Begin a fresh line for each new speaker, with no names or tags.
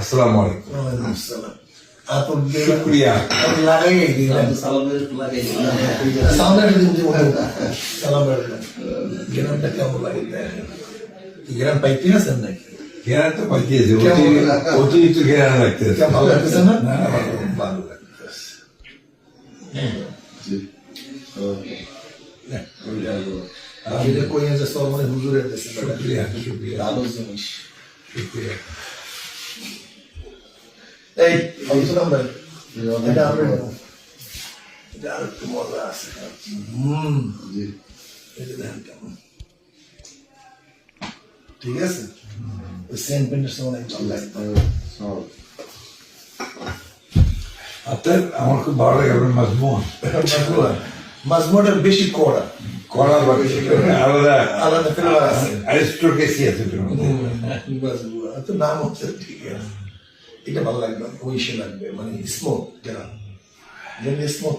আসসালামু আলাইকুম।
ওয়ালাইকুম আসসালাম। আপন
শুক্রিয়া।
লাগাই দিলাম সালাম গ্রামটা কেমন লাগে গ্রাম পাইতে আছেন নাকি
ঘেরান তো পাঠিয়েছে, অতিরিক্ত ঘেরান লাগতেছে।
ভালো লাগতেছে না
না, ভালো লাগতেছে।
আমি যে কই আছে সরমনে হুজুরের দেশে
শুক্রিয়া, শুক্রিয়া,
ভালো জিনিস
শুক্রিয়া।
এই আলোচনা আমরা এটা আমরা এটা আর একটু মজা আছে এটা দেখেন কেমন ঠিক আছে ওই সেন্ট পেন্টের সময় অনেক ভালো লাগে
আপনার আমার খুব ভালো লাগে আপনার মাজমুন।
মাজমুনটার বেশি কড়া
কড়া বা আলাদা
আলাদা ফ্লেভার আছে
অ্যারিস্টোক্রেসি আছে এটার মধ্যে।
তো নাম হচ্ছে ঠিক আছে এটা ভালো লাগবে ওইসে লাগবে মানে স্মোক যেমন স্মোক